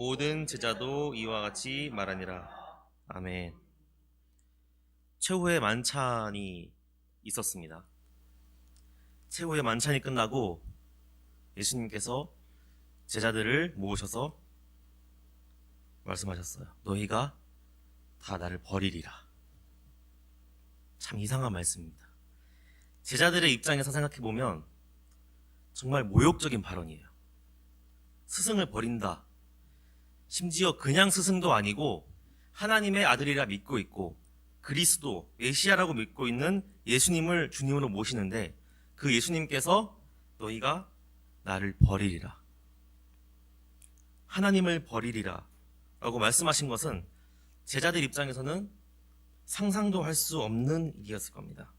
모든 제자도 이와 같이 말하니라. 아멘. 최후의 만찬이 있었습니다. 최후의 만찬이 끝나고 예수님께서 제자들을 모으셔서 말씀하셨어요. 너희가 다 나를 버리리라. 참 이상한 말씀입니다. 제자들의 입장에서 생각해보면 정말 모욕적인 발언이에요. 스승을 버린다. 심지어 그냥 스승도 아니고 하나님의 아들이라 믿고 있고 그리스도, 메시아라고 믿고 있는 예수님을 주님으로 모시는데 그 예수님께서 너희가 나를 버리리라. 하나님을 버리리라 라고 말씀하신 것은 제자들 입장에서는 상상도 할 수 없는 일이었을 겁니다.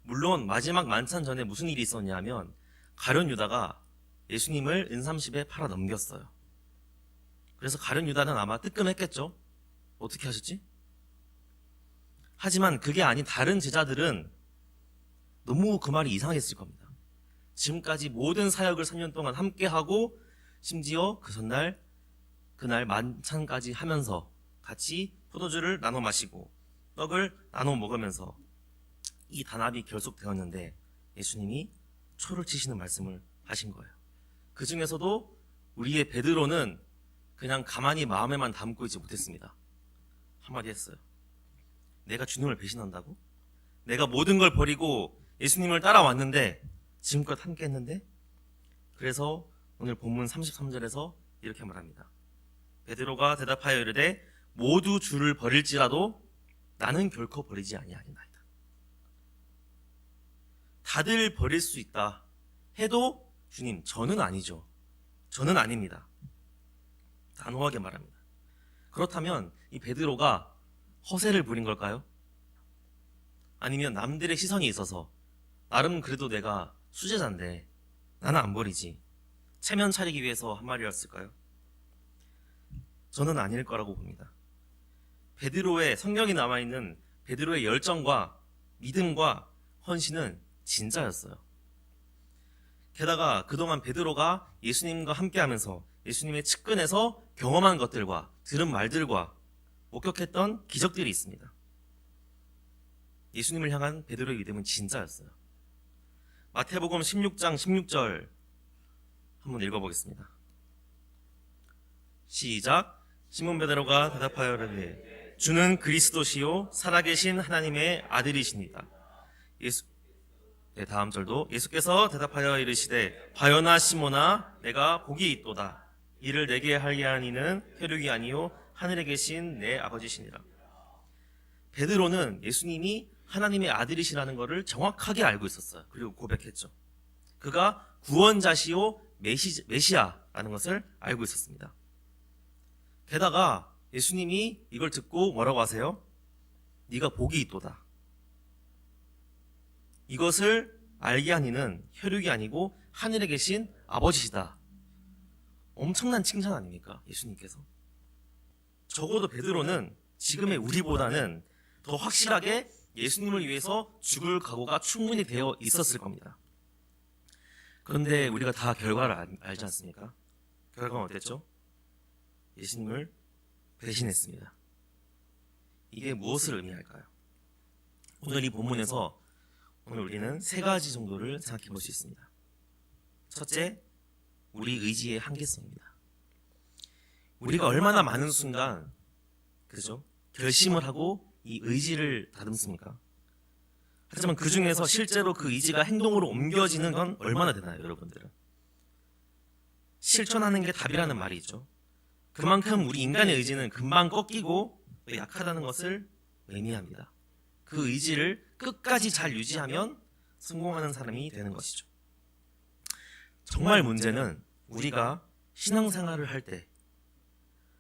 물론 마지막 만찬 전에 무슨 일이 있었냐면 가룟 유다가 예수님을 은삼십에 팔아 넘겼어요. 그래서 가룟 유다는 아마 뜨끔했겠죠. 어떻게 하셨지? 하지만 그게 아닌 다른 제자들은 너무 그 말이 이상했을 겁니다. 지금까지 모든 사역을 3년 동안 함께하고 심지어 그 전날 그날 만찬까지 하면서 같이 포도주를 나눠 마시고 떡을 나눠 먹으면서 이 단합이 결속되었는데 예수님이 초를 치시는 말씀을 하신 거예요. 그 중에서도 우리의 베드로는 그냥 가만히 마음에만 담고 있지 못했습니다. 한마디 했어요. 내가 주님을 배신한다고? 내가 모든 걸 버리고 예수님을 따라왔는데 지금껏 함께 했는데? 그래서 오늘 본문 33절에서 이렇게 말합니다. 베드로가 대답하여 이르되 모두 주를 버릴지라도 나는 결코 버리지 아니하리나이다. 다들 버릴 수 있다 해도 주님 저는 아니죠. 저는 아닙니다. 단호하게 말합니다. 그렇다면 이 베드로가 허세를 부린 걸까요? 아니면 남들의 시선이 있어서 나름 그래도 내가 수제자인데 나는 안 버리지 체면 차리기 위해서 한 말이었을까요? 저는 아닐 거라고 봅니다. 베드로의 성경이 남아있는 베드로의 열정과 믿음과 헌신은 진짜였어요. 게다가 그동안 베드로가 예수님과 함께하면서 예수님의 측근에서 경험한 것들과 들은 말들과 목격했던 기적들이 있습니다. 예수님을 향한 베드로의 믿음은 진짜였어요. 마태복음 16장 16절 한번 읽어보겠습니다. 시작. 시몬 베드로가 대답하여 이르되 주는 그리스도시요 살아계신 하나님의 아들이시니이다. 다음 절도 예수께서 대답하여 이르시되 바요나 시몬아 내가 복이 있도다. 이를 내게 하게 한 이는 혈육이 아니요 하늘에 계신 내 아버지시니라. 베드로는 예수님이 하나님의 아들이시라는 것을 정확하게 알고 있었어요. 그리고 고백했죠. 그가 구원자시요 메시아라는 것을 알고 있었습니다. 게다가 예수님이 이걸 듣고 뭐라고 하세요? 네가 복이 있도다. 이것을 알게 한 이는 혈육이 아니고 하늘에 계신 아버지시다. 엄청난 칭찬 아닙니까? 예수님께서. 적어도 베드로는 지금의 우리보다는 더 확실하게 예수님을 위해서 죽을 각오가 충분히 되어 있었을 겁니다. 그런데 우리가 다 결과를 알지 않습니까? 결과는 어땠죠? 예수님을 배신했습니다. 이게 무엇을 의미할까요? 오늘 이 본문에서 오늘 우리는 세 가지 정도를 생각해 볼 수 있습니다. 첫째, 우리 의지의 한계성입니다. 우리가 얼마나 많은 순간, 그죠? 결심을 하고 이 의지를 다듬습니까? 하지만 그 중에서 실제로 그 의지가 행동으로 옮겨지는 건 얼마나 되나요, 여러분들은? 실천하는 게 답이라는 말이 있죠. 그만큼 우리 인간의 의지는 금방 꺾이고 약하다는 것을 의미합니다. 그 의지를 끝까지 잘 유지하면 성공하는 사람이 되는 것이죠. 정말 문제는 우리가 신앙생활을 할 때,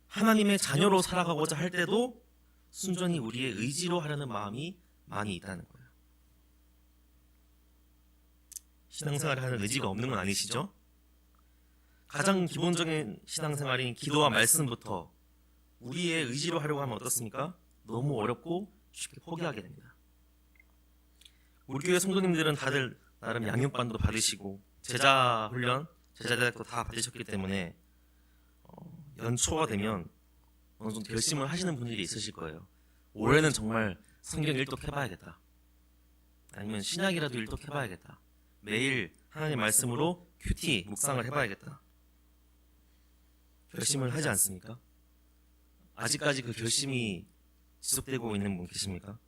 하나님의 자녀로 살아가고자 할 때도 순전히 우리의 의지로 하려는 마음이 많이 있다는 거예요. 신앙생활을 하는 의지가 없는 건 아니시죠? 가장 기본적인 신앙생활인 기도와 말씀부터 우리의 의지로 하려고 하면 어떻습니까? 너무 어렵고 쉽게 포기하게 됩니다. 우리 교회 성도님들은 다들 나름 양육반도 받으시고 제자 훈련, 제자 대학도 다 받으셨기 때문에 연초가 되면 어느 정도 결심을 하시는 분들이 있으실 거예요. 올해는 정말 성경 일독해봐야겠다. 아니면 신약이라도 일독해봐야겠다. 매일 하나님 말씀으로 큐티 묵상을 해봐야겠다. 결심을 하지 않습니까? 아직까지 그 결심이 지속되고 있는 분 계십니까?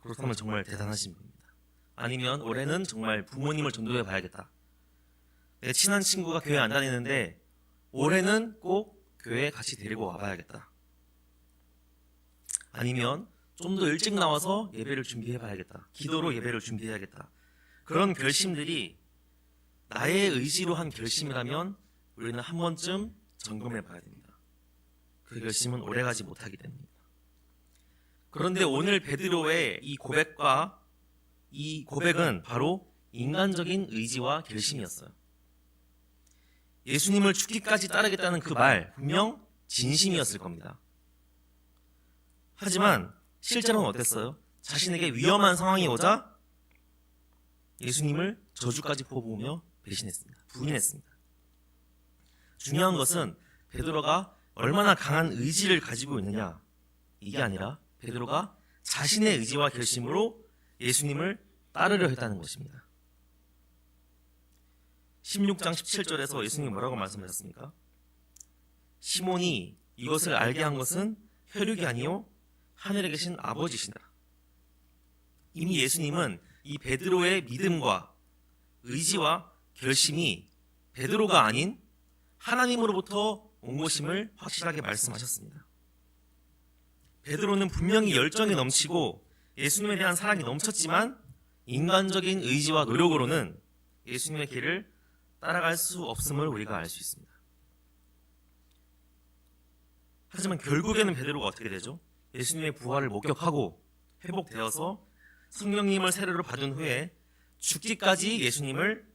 그렇다면 정말 대단하신 분입니다. 아니면 올해는 정말 부모님을 전도해 봐야겠다. 내 친한 친구가 교회 안 다니는데 올해는 꼭 교회에 같이 데리고 와봐야겠다. 아니면 좀 더 일찍 나와서 예배를 준비해 봐야겠다. 기도로 예배를 준비해야겠다. 그런 결심들이 나의 의지로 한 결심이라면 우리는 한 번쯤 점검해 봐야 됩니다. 그 결심은 오래가지 못하기 때문입니다. 그런데 오늘 베드로의 이 고백은 바로 인간적인 의지와 결심이었어요. 예수님을 죽기까지 따르겠다는 그 말 분명 진심이었을 겁니다. 하지만 실제로는 어땠어요? 자신에게 위험한 상황이 오자 예수님을 저주까지 퍼부으며 배신했습니다. 부인했습니다. 중요한 것은 베드로가 얼마나 강한 의지를 가지고 있느냐, 이게 아니라 베드로가 자신의 의지와 결심으로 예수님을 따르려 했다는 것입니다. 16장 17절에서 예수님이 뭐라고 말씀하셨습니까? 시몬이 이것을 알게 한 것은 혈육이 아니요 하늘에 계신 아버지시다. 이미 예수님은 이 베드로의 믿음과 의지와 결심이 베드로가 아닌 하나님으로부터 온 것임을 확실하게 말씀하셨습니다. 베드로는 분명히 열정이 넘치고 예수님에 대한 사랑이 넘쳤지만 인간적인 의지와 노력으로는 예수님의 길을 따라갈 수 없음을 우리가 알 수 있습니다. 하지만 결국에는 베드로가 어떻게 되죠? 예수님의 부활을 목격하고 회복되어서 성령님을 세례로 받은 후에 죽기까지 예수님을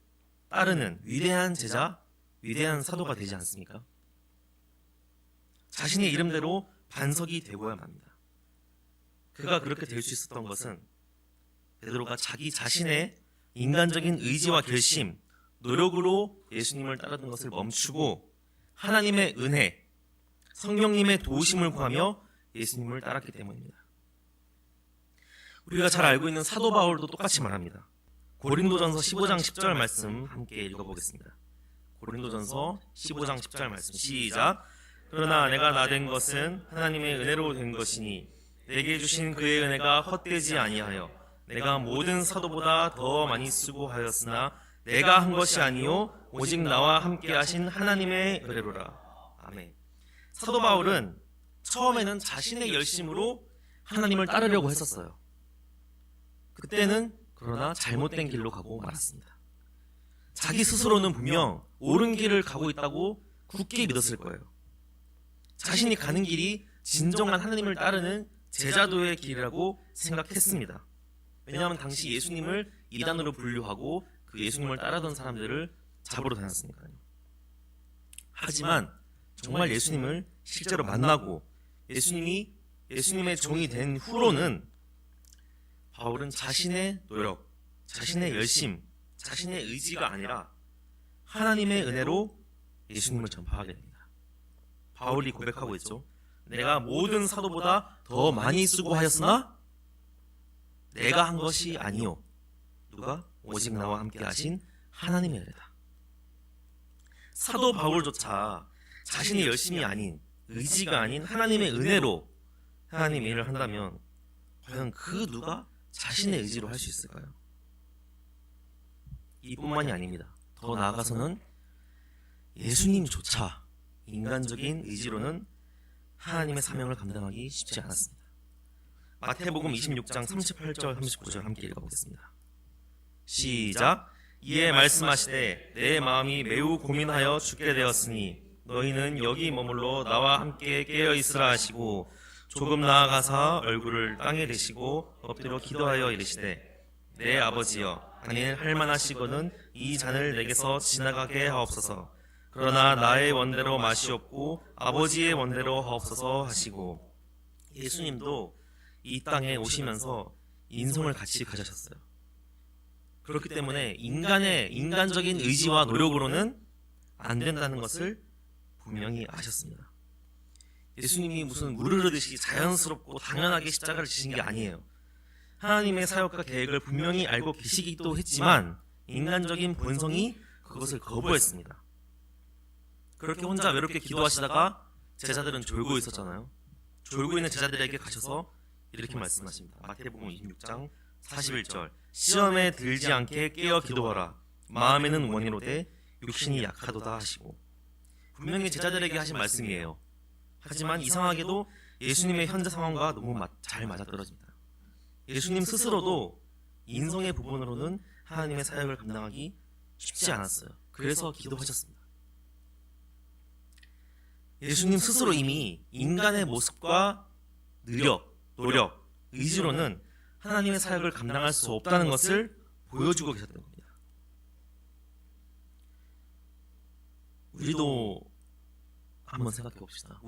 따르는 위대한 제자, 위대한 사도가 되지 않습니까? 자신의 이름대로 반석이 되고야 합니다. 그가 그렇게 될 수 있었던 것은 베드로가 자기 자신의 인간적인 의지와 결심, 노력으로 예수님을 따르는 것을 멈추고 하나님의 은혜, 성령님의 도우심을 구하며 예수님을 따랐기 때문입니다. 우리가 잘 알고 있는 사도 바울도 똑같이 말합니다. 고린도전서 15장 10절 말씀 함께 읽어보겠습니다. 고린도전서 15장 10절 말씀 시작. 그러나 내가 나된 것은 하나님의 은혜로 된 것이니 내게 주신 그의 은혜가 헛되지 아니하여 내가 모든 사도보다 더 많이 수고하였으나 내가 한 것이 아니요 오직 나와 함께 하신 하나님의 은혜로라. 아멘. 사도 바울은 처음에는 자신의 열심으로 하나님을 따르려고 했었어요. 그때는 그러나 잘못된 길로 가고 말았습니다. 자기 스스로는 분명 옳은 길을 가고 있다고 굳게 믿었을 거예요. 자신이 가는 길이 진정한 하나님을 따르는 제자도의 길이라고 생각했습니다. 왜냐하면 당시 예수님을 이단으로 분류하고 그 예수님을 따르던 사람들을 잡으러 다녔으니까요. 하지만 정말 예수님을 실제로 만나고 예수님의 종이 된 후로는 바울은 자신의 노력, 자신의 열심, 자신의 의지가 아니라 하나님의 은혜로 예수님을 전파하게 됩니다. 바울이 고백하고 있죠. 내가 모든 사도보다 더 많이 수고하였으나 내가 한 것이 아니요. 누가? 오직 나와 함께 하신 하나님의 은혜다. 사도 바울조차 자신의 열심이 아닌, 의지가 아닌 하나님의 은혜로 하나님의 일을 한다면 과연 그 누가 자신의 의지로 할 수 있을까요? 이뿐만이 아닙니다. 더 나아가서는 예수님조차 인간적인 의지로는 하나님의 사명을 감당하기 쉽지 않았습니다. 마태복음 26장 38절 39절 함께 읽어보겠습니다. 시작. 이에 말씀하시되 내 마음이 매우 고민하여 죽게 되었으니 너희는 여기 머물러 나와 함께 깨어있으라 하시고 조금 나아가사 얼굴을 땅에 대시고 엎드려 기도하여 이르시되 내 아버지여 만일 할만하시거든 이 잔을 내게서 지나가게 하옵소서. 그러나 나의 원대로 마시옵고 아버지의 원대로 하옵소서 하시고 예수님도 이 땅에 오시면서 인성을 같이 가지셨어요. 그렇기 때문에 인간적인 의지와 노력으로는 안 된다는 것을 분명히 아셨습니다. 예수님이 무슨 물 흐르듯이 자연스럽고 당연하게 십자가를 지신 게 아니에요. 하나님의 사역과 계획을 분명히 알고 계시기도 했지만 인간적인 본성이 그것을 거부했습니다. 그렇게 혼자 외롭게 기도하시다가 제자들은 졸고 있었잖아요. 졸고 있는 제자들에게 가셔서 이렇게 말씀하십니다. 마태복음 26장 41절 시험에 들지 않게 깨어 기도하라. 마음에는 원이로되 육신이 약하도다 하시고, 분명히 제자들에게 하신 말씀이에요. 하지만 이상하게도 예수님의 현재 상황과 너무 잘 맞아떨어집니다. 예수님 스스로도 인성의 부분으로는 하나님의 사역을 감당하기 쉽지 않았어요. 그래서 기도하셨습니다. 예수님 스스로 이미 인간의 모습과 노력, 의지로는 하나님의 사역을 감당할 수 없다는 것을 보여주고 계셨던 겁니다. 우리도 한번 생각해 봅시다.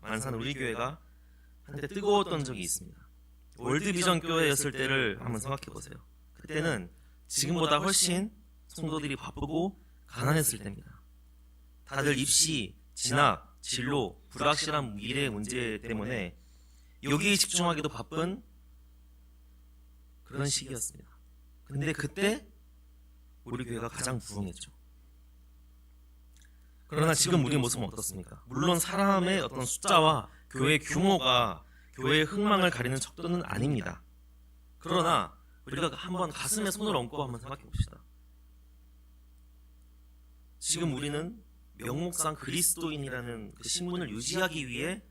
만산 우리 교회가 한때 뜨거웠던 적이 있습니다. 월드비전 교회였을 때를 한번 생각해 보세요. 그때는 지금보다 훨씬 성도들이 바쁘고 가난했을 때입니다. 다들 입시, 진학, 진로, 불확실한 미래 문제 때문에 여기에 집중하기도 바쁜 그런 시기였습니다. 근데 그때 우리 교회가 가장 부흥했죠. 그러나 지금 우리 모습은 어떻습니까? 물론 사람의 어떤 숫자와 교회 규모가 교회의 흥망을 가리는 척도는 아닙니다. 그러나 우리가 한번 가슴에 손을 얹고 한번 생각해 봅시다. 지금 우리는 명목상 그리스도인이라는 그 신분을 유지하기 위해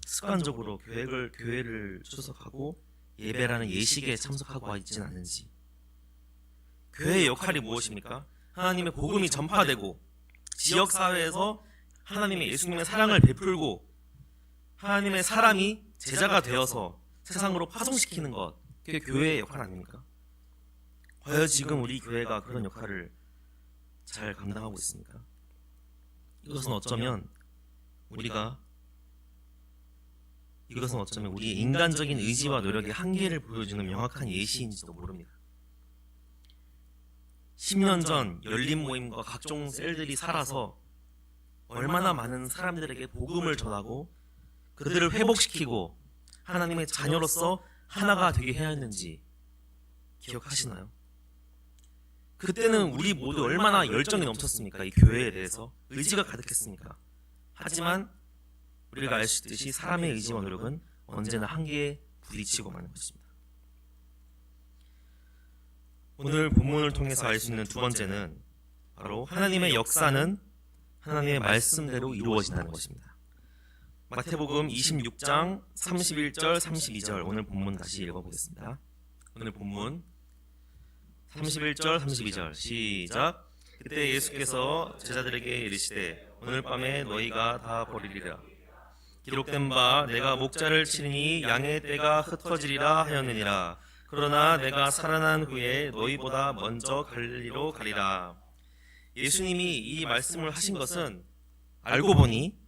습관적으로 교회를 출석하고 예배라는 예식에 참석하고 있지는 않은지, 교회의 역할이 무엇입니까? 하나님의 복음이 전파되고 지역사회에서 하나님의 예수님의 사랑을 베풀고 하나님의 사람이 제자가 되어서 세상으로 파송시키는 것, 그게 교회의 역할 아닙니까? 과연 지금 우리 교회가 그런 역할을 잘 감당하고 있습니까? 이것은 어쩌면 우리의 인간적인 의지와 노력의 한계를 보여주는 명확한 예시인지도 모릅니다. 10년 전 열린 모임과 각종 셀들이 살아서 얼마나 많은 사람들에게 복음을 전하고 그들을 회복시키고 하나님의 자녀로서 하나가 되게 해야 했는지 기억하시나요? 그때는 우리 모두 얼마나 열정이 넘쳤습니까? 이 교회에 대해서 의지가 가득했습니까? 하지만 우리가 알 수 있듯이 사람의 의지와 노력은 언제나 한계에 부딪히고 마는 것입니다. 오늘 본문을 통해서 알 수 있는 두 번째는 바로 하나님의 역사는 하나님의 말씀대로 이루어진다는 것입니다. 마태복음 26장 31절 32절 오늘 본문 다시 읽어보겠습니다. 오늘 본문 31절 32절 시작. 그때 예수께서 제자들에게 이르시되 오늘 밤에 너희가 다 버리리라. 기록된 바 내가 목자를 치리니 양의 떼가 흩어지리라 하였느니라. 그러나 내가 살아난 후에 너희보다 먼저 갈릴리로 가리라. 예수님이 이 말씀을 하신 것은 알고 보니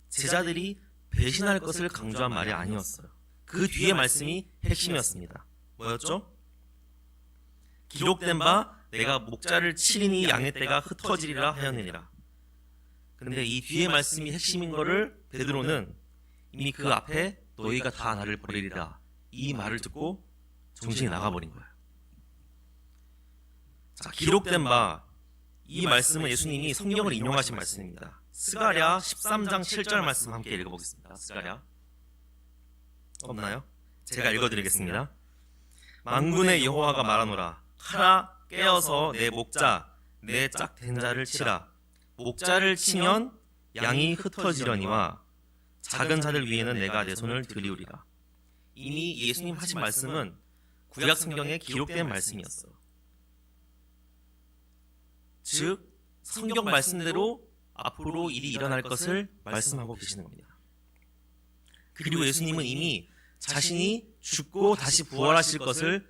제자들이 배신할 것을 강조한 말이 아니었어요. 그 뒤에 말씀이 핵심이었습니다. 뭐였죠? 기록된 바 내가 목자를 치리니 양의 떼가 흩어지리라 하였느니라. 그런데 이 뒤에 말씀이 핵심인 거를 베드로는 이미 그 앞에 너희가 다 나를 버리리라 이 말을 듣고 정신이 나가버린 거예요. 자, 기록된 바, 이 말씀은 예수님이 성경을 인용하신 말씀입니다. 스가랴 13장 7절 말씀 함께 읽어보겠습니다. 스가랴 없나요? 제가 읽어드리겠습니다. 만군의 여호와가 말하노라. 하라 깨어서 내 목자 내 짝 된 자를 치라. 목자를 치면 양이 흩어지려니와 작은 자들 위에는 내가 내 손을 들이우리라. 이미 예수님 하신 말씀은 구약 성경에 기록된 말씀이었어요. 즉 성경 말씀대로 앞으로 일이 일어날 것을 말씀하고 계시는 겁니다. 그리고 예수님은 이미 자신이 죽고 다시 부활하실 것을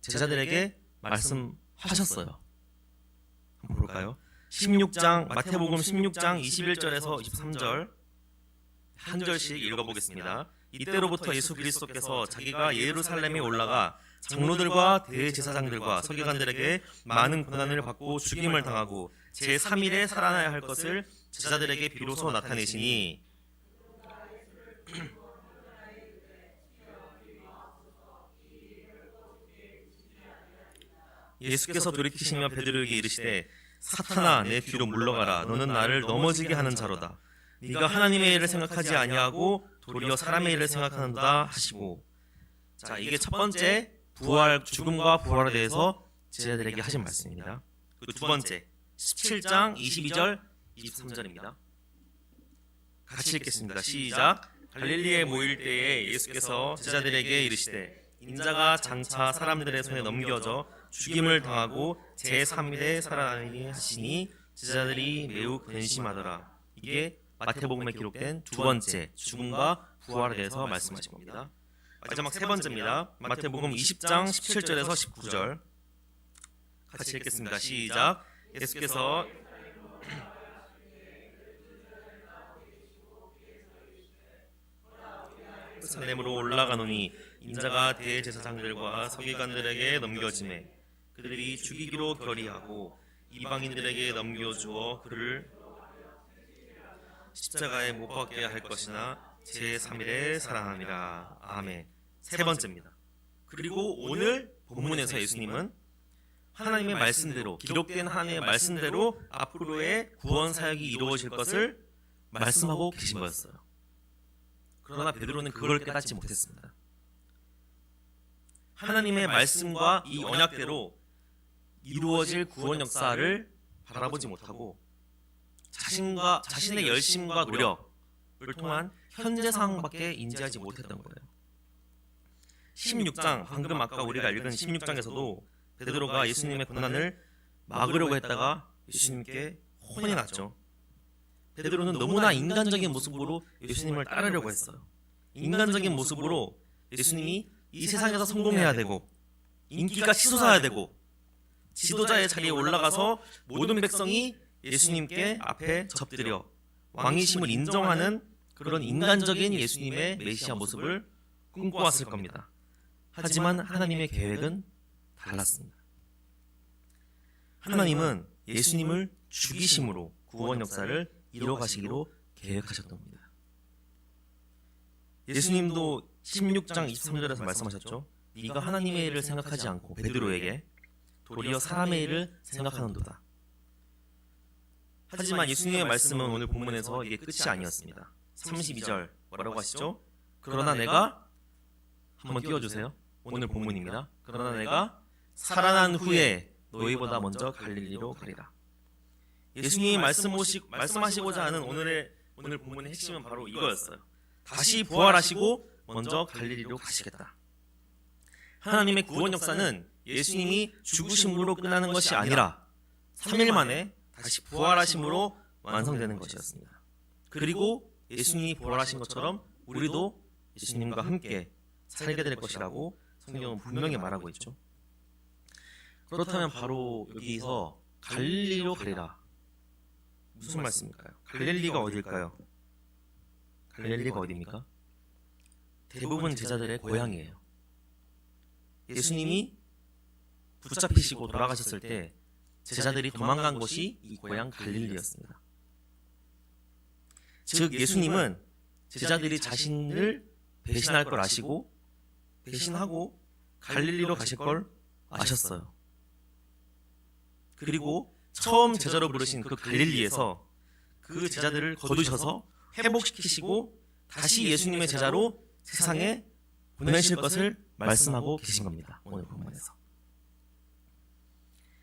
제자들에게 말씀하셨어요. 한번 볼까요? 마태복음 16장 21절에서 23절 한 절씩 읽어보겠습니다. 이때로부터 예수 그리스도께서 자기가 예루살렘에 올라가 장로들과 대제사장들과 서기관들에게 많은 고난을 받고 죽임을 당하고 제3일에 살아나야 할 것을 제자들에게 비로소 나타내시니 예수께서 돌이키시며 베드로에게 이르시되 사탄아 내 뒤로 물러가라 너는 나를 넘어지게 하는 자로다 네가 하나님의 일을 생각하지 아니하고 도리어 사람의 일을 생각하는도다 하시고. 자, 이게 첫 번째 죽음과 부활에 대해서 제자들에게 하신 말씀입니다. 그 두 번째 17장 22절 23절입니다. 같이 읽겠습니다. 시작. 갈릴리에 모일 때에 예수께서 제자들에게 이르시되 인자가 장차 사람들의 손에 넘겨져 죽임을 당하고 제3일에 살아나니 하시니 제자들이 매우 근심하더라. 이게 마태복음에 기록된 두 번째 죽음과 부활에 대해서 말씀하신 겁니다. 마지막 세 번째입니다. 마태복음 20장 17절에서 19절 같이 읽겠습니다. 시작. 예수께서 살렘으로 올라가노니 인자가 대제사장들과 서기관들에게 넘겨지매 그들이 죽이기로 결의하고 이방인들에게 넘겨주어 그를 십자가에 못 박게 할 것이나 제3일에 살아나니라. 아멘. 세 번째입니다. 그리고 오늘 본문에서 예수님은 하나님의 말씀대로 기록된 하나님의 말씀대로 앞으로의 구원 사역이 이루어질 것을 말씀하고 계신 거였어요. 그러나 베드로는 그걸 깨닫지 못했습니다. 하나님의 말씀과 이 언약대로 이루어질 구원 역사를 바라보지 못하고 자신의 열심과 노력을 통한 현재 상황밖에 인지하지 못했던 거예요. 16장, 방금 아까 우리가 읽은 16장에서도 베드로가 예수님의 고난을 막으려고 했다가 예수님께 혼이 났죠. 베드로는 너무나 인간적인 모습으로 예수님을 따르려고 했어요. 인간적인 모습으로 예수님이 이 세상에서 성공해야 되고 인기가 치솟아야 되고 지도자의 자리에 올라가서 모든 백성이 예수님께 앞에 접드려 왕이심을 인정하는 그런 인간적인 예수님의 메시아 모습을 꿈꿔왔을 겁니다. 하지만 하나님의 계획은 달랐습니다. 하나님은 예수님을 죽이심으로 구원 역사를 이뤄가시기로 계획하셨던 겁니다. 예수님도 16장 23절에서 말씀하셨죠. 네가 하나님의 일을 생각하지 않고 베드로에게 도리어 사람의 일을 생각하는도다. 하지만 예수님의 말씀은 오늘 본문에서 이게 끝이 아니었습니다. 32절 뭐라고 하시죠? 그러나 내가 한번 띄워주세요. 오늘 본문입니다. 그러나 내가 살아난 후에 너희보다 먼저 갈릴리로 가리라. 예수님이 말씀하시고자 하는 오늘 본문의 핵심은 바로 이거였어요. 다시 부활하시고 먼저 갈릴리로 가시겠다. 하나님의 구원 역사는 예수님이 죽으심으로 끝나는 것이 아니라 3일 만에 다시 부활하심으로 완성되는 것이었습니다. 그리고 예수님이 부활하신 것처럼 우리도 예수님과 함께 살게 될 것이라고 성경은 분명히 말하고 있죠. 그렇다면 바로 여기서 갈릴리로 가리라. 무슨 말씀일까요? 갈릴리가 어딜까요? 갈릴리가 어디입니까? 대부분 제자들의 고향이에요. 예수님이 붙잡히시고 돌아가셨을 때 제자들이 도망간 곳이 이 고향 갈릴리였습니다. 즉 예수님은 제자들이 자신을 배신할 걸 아시고 배신하고 갈릴리로 가실 걸 아셨어요. 그리고 처음 제자로 부르신 그 갈릴리에서 그 제자들을 거두셔서 회복시키시고 다시 예수님의 제자로 세상에 보내실 것을 말씀하고 계신 겁니다. 오늘 본문에서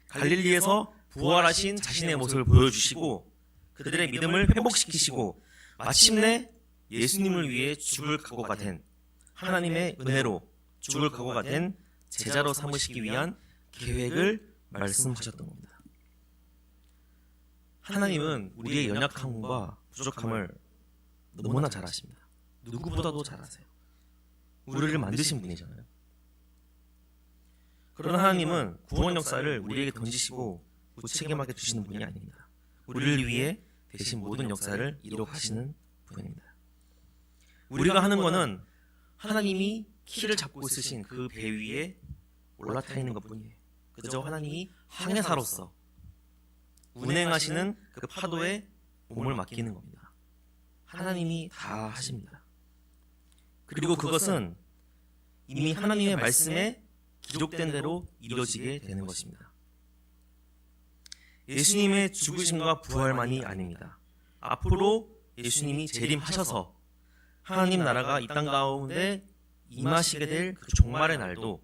갈릴리에서 부활하신 자신의 모습을 보여주시고 그들의 믿음을 회복시키시고 마침내 예수님을 위해 죽을 각오가 된 하나님의 은혜로 죽을 각오가 된 제자로 삼으시기 위한 계획을 말씀하셨던 겁니다. 하나님은 우리의 연약함과 부족함을 너무나 잘 아십니다. 누구보다도 잘 아세요. 우리를 만드신 분이잖아요. 그러나 하나님은 구원 역사를 우리에게 던지시고 무책임하게 두시는 분이 아닙니다. 우리를 위해 대신 모든 역사를 이루어 가시는 분입니다. 우리가 하는 거는 하나님이 키를 잡고 있으신 그 배 위에 올라타 있는 것뿐이에요. 그저 하나님이 항해사로서 운행하시는 그 파도에 몸을 맡기는 겁니다. 하나님이 다 하십니다. 그리고 그것은 이미 하나님의 말씀에 기록된 대로 이루어지게 되는 것입니다. 예수님의 죽으심과 부활만이 아닙니다. 앞으로 예수님이 재림하셔서 하나님 나라가 이 땅 가운데 임하시게 될 그 종말의 날도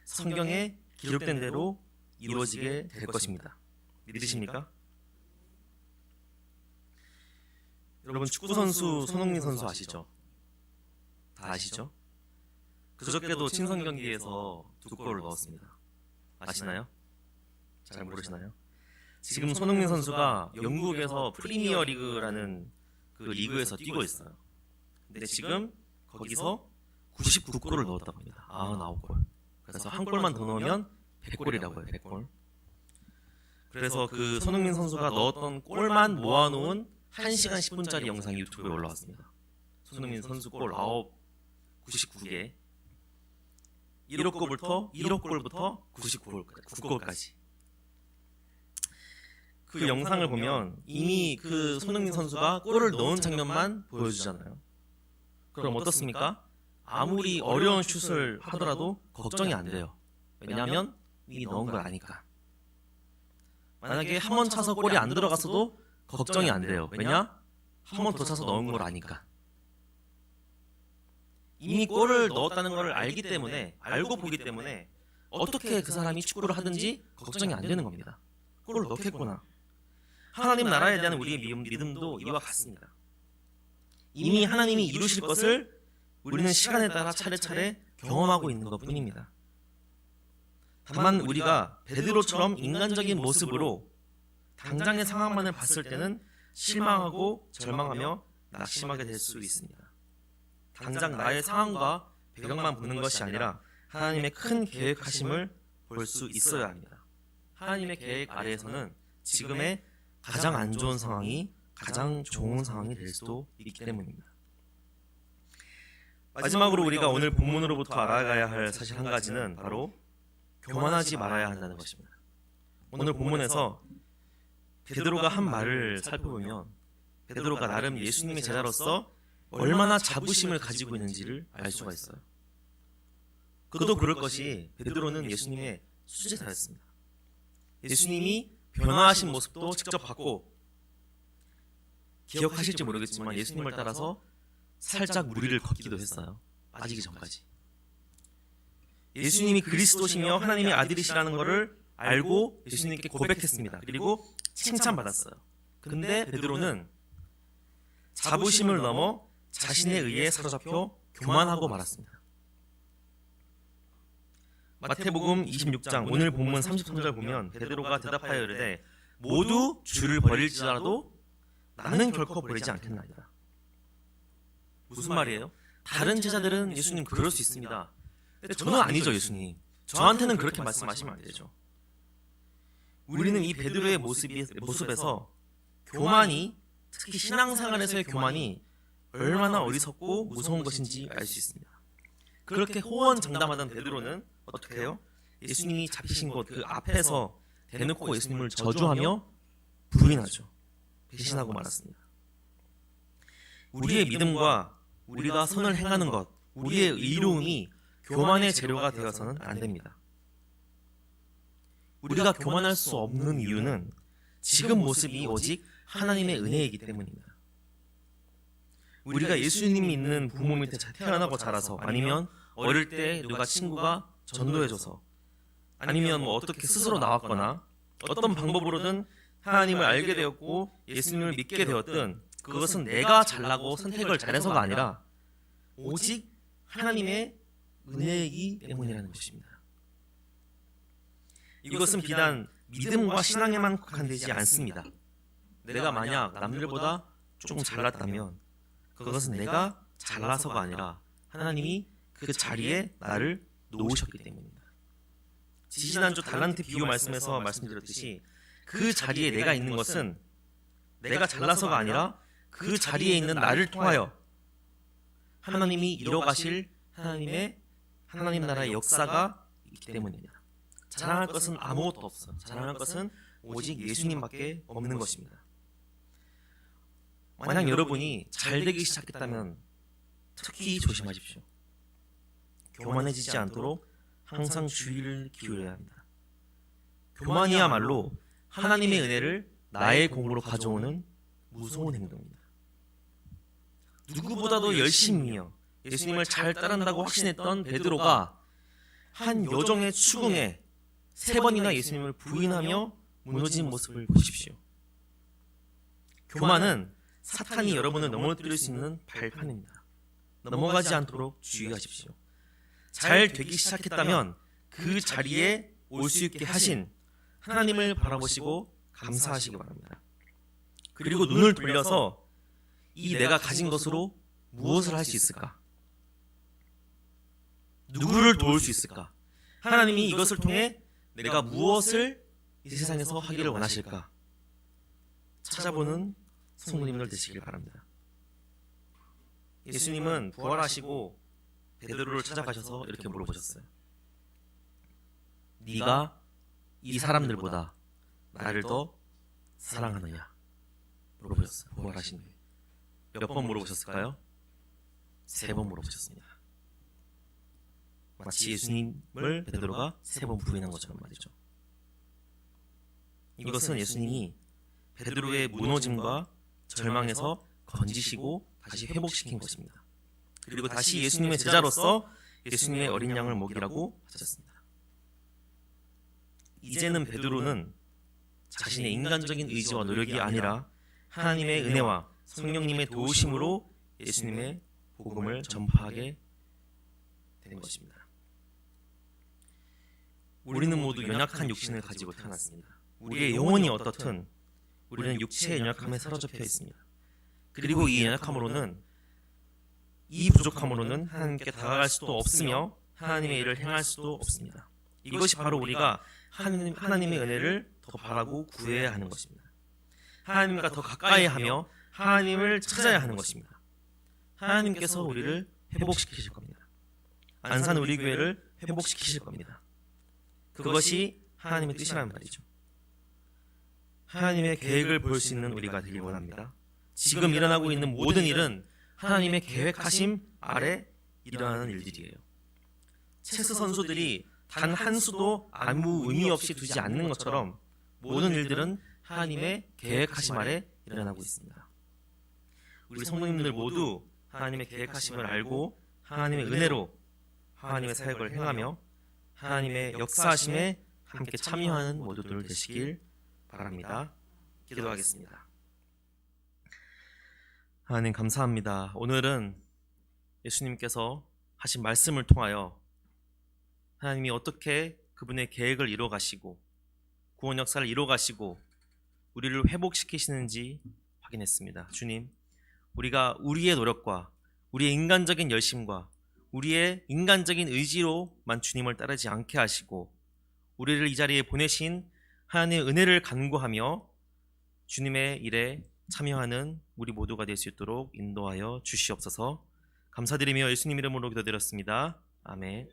성경에 기록된 대로 이루어지게 될 것입니다. 믿으십니까? 여러분, 축구선수 손흥민 선수 아시죠? 다 아시죠? 그저께도 친선 경기에서 2골을 넣었습니다. 아시나요? 잘 모르시나요? 지금 손흥민 선수가 영국에서 프리미어 리그라는 그 리그에서 뛰고 있어요. 근데 지금 거기서 99골을 넣었다고 합니다. 99골. 그래서 한 골만 더 넣으면 100골이라고 해요. 100골. 그래서 그 손흥민 선수가 넣었던 골만 모아놓은 1시간 10분짜리 영상이 유튜브에 올라왔습니다. 손흥민 선수 골 99개. 1호 골부터 9골까지. 그 영상을 보면 이미 그 손흥민 선수가 골을 넣은 장면만 보여주잖아요. 그럼 어떻습니까? 아무리 어려운 슛을 하더라도 걱정이 안 돼요. 왜냐하면 이미 넣은 걸 아니까. 만약에 한 번 차서 골이 안 들어갔어도 걱정이 안 돼요. 왜냐? 한 번 더 차서 넣은 걸 아니까. 이미 골을 넣었다는 걸 알기 때문에, 알고 보기 때문에 어떻게 그 사람이 축구를 하든지 걱정이 안 되는 겁니다. 골을 넣겠구나. 하나님 나라에 대한 우리의 믿음도 이와 같습니다. 이미 하나님이 이루실 것을 우리는 시간에 따라 차례차례 경험하고 있는 것 뿐입니다. 다만 우리가 베드로처럼 인간적인 모습으로 당장의 상황만을 봤을 때는 실망하고 절망하며 낙심하게 될 수 있습니다. 당장 나의 상황과 배경만 보는 것이 아니라 하나님의 큰 계획하심을 볼 수 있어야 합니다. 하나님의 계획 아래에서는 지금의 가장 안 좋은 상황이 가장 좋은 상황이 될 수도 있기 때문입니다. 마지막으로 우리가 오늘 본문으로부터 알아가야 할 사실 한 가지는 바로 교만하지 말아야 한다는 것입니다. 오늘 본문에서 베드로가 한 말을 살펴보면 베드로가 나름 예수님의 제자로서 얼마나 자부심을 가지고 있는지를 알 수가 있어요. 그도 그럴 것이 베드로는 예수님의 수제자였습니다. 예수님이 변화하신 모습도 직접 봤고, 기억하실지 모르겠지만 예수님을 따라서 살짝 무리를 걷기도 했어요. 빠지기 전까지. 예수님이 그리스도시며 하나님의 아들이시라는 것을 알고 예수님께 고백했습니다. 그리고 칭찬받았어요. 근데 베드로는 자부심을 넘어 자신에 의해 사로잡혀 교만하고 말았습니다. 마태복음 26장 오늘 본문 33절 보면 베드로가 대답하여 이르되 모두 주를 버릴지라도 나는 결코 버리지 않겠나이다. 무슨 말이에요? 다른 제자들은 예수님 그럴 수 있습니다. 근데 저는 아니죠. 예수님 저한테는 그렇게 말씀하시면 안 되죠. 우리는 이 베드로의 모습에서 교만이, 특히 신앙생활에서의 교만이 얼마나 어리석고 무서운 것인지 알 수 있습니다. 그렇게 호언장담하던 베드로는 어떻게 해요? 예수님이 잡히신 곳 그 앞에서 대놓고 예수님을 저주하며 부인하죠. 배신하고 말았습니다. 우리의 믿음과 우리가 선을 행하는 것, 우리의 의로움이 교만의 재료가 되어서는 안 됩니다. 우리가 교만할 수 없는 이유는 지금 모습이 오직 하나님의 은혜이기 때문입니다. 우리가 예수님이 있는 부모 밑에 태어나고 자라서, 아니면 어릴 때 누가 친구가 전도해줘서, 아니면 어떻게 스스로 나왔거나 어떤 방법으로든 하나님을 알게 되었고 예수님을 믿게 되었든, 그것은 내가 잘나고 선택을 잘해서가 아니라 오직 하나님의 은혜이기 때문이라는 것입니다. 이것은 비단 믿음과 신앙에만 국한되지 않습니다. 내가 만약 남들보다 조금 잘났다면 그것은 내가 잘나서가 아니라 하나님이 그 자리에 나를 놓으셨기 때문입니다. 지지난주 달란트 비유 말씀에서 말씀드렸듯이 그 자리에 내가 있는 것은 내가 잘나서가 아니라 그 자리에 있는 나를 통하여 하나님이 이뤄가실 하나님 나라의 역사가 있기 때문입니다. 자랑할 것은 아무것도 없어요. 자랑할 것은 오직 예수님밖에 없는 것입니다. 만약 여러분이 잘 되기 시작했다면 특히 조심하십시오. 교만해지지 않도록 항상 주의를 기울여야 합니다. 교만이야말로 하나님의 은혜를 나의 공으로 가져오는 무서운 행동입니다. 누구보다도 열심히요 예수님을 잘 따른다고 확신했던 베드로가 한 여종의 추궁에 3번이나 예수님을 부인하며 무너진 모습을 보십시오. 교만은 사탄이 여러분을 넘어뜨릴 수 있는 발판입니다. 넘어가지 않도록 주의하십시오. 잘 되기 시작했다면 그 자리에 올 수 있게 하신 하나님을 바라보시고 감사하시기 바랍니다. 그리고 눈을 돌려서 이 내가 가진 것으로 무엇을 할 수 있을까? 누구를 도울 수 있을까? 하나님이 이것을 통해 내가 무엇을 이 세상에서 하기를 원하실까? 찾아보는 성도님들 되시길 바랍니다. 예수님은 부활하시고 베드로를 찾아가셔서 이렇게 물어보셨어요. 네가 이 사람들보다 나를 더 사랑하느냐? 물어보셨어요. 부활하신 후에. 몇 번 물어보셨을까요? 3번 물어보셨습니다. 마치 예수님을 베드로가 3번 부인한 것처럼 말이죠. 이것은 예수님이 베드로의 무너짐과 절망에서 건지시고 다시 회복시킨 것입니다. 그리고 다시 예수님의 제자로서 예수님의 어린 양을 먹이라고 하셨습니다. 이제는 베드로는 자신의 인간적인 의지와 노력이 아니라 하나님의 은혜와 성령님의 도우심으로 예수님의 복음을 전파하게 된 것입니다. 우리는 모두 연약한 육신을 가지고 태어났습니다. 우리의 영혼이 어떻든 우리는 육체의 연약함에 사로잡혀 있습니다. 그리고 이 연약함으로는 이 부족함으로는 하나님께 다가갈 수도 없으며 하나님의 일을 행할 수도 없습니다. 이것이 바로 우리가 하나님의 은혜를 더 바라고 구해야 하는 것입니다. 하나님과 더 가까이 하며 하나님을 찾아야 하는 것입니다. 하나님께서 우리를 회복시키실 겁니다. 안산 우리 교회를 회복시키실 겁니다. 그것이 하나님의 뜻이란 말이죠. 하나님의 계획을 볼 수 있는 우리가 되길 원합니다. 지금 일어나고 있는 모든 일은 하나님의 계획하심 아래 일어나는 일들이에요. 체스 선수들이 단 한 수도 아무 의미 없이 두지 않는 것처럼 모든 일들은 하나님의 계획하심 아래 일어나고 있습니다. 우리 성도님들 모두 하나님의 계획하심을 알고 하나님의 은혜로 하나님의 사역을 행하며 하나님의 역사하심에 함께 참여하는 모두들 되시길 바랍니다. 기도하겠습니다. 하나님 감사합니다. 오늘은 예수님께서 하신 말씀을 통하여 하나님이 어떻게 그분의 계획을 이뤄가시고 구원 역사를 이뤄가시고 우리를 회복시키시는지 확인했습니다. 주님, 우리가 우리의 노력과 우리의 인간적인 열심과 우리의 인간적인 의지로만 주님을 따르지 않게 하시고 우리를 이 자리에 보내신 하나님의 은혜를 간구하며 주님의 일에 참여하는 우리 모두가 될 수 있도록 인도하여 주시옵소서. 감사드리며 예수님 이름으로 기도드렸습니다. 아멘.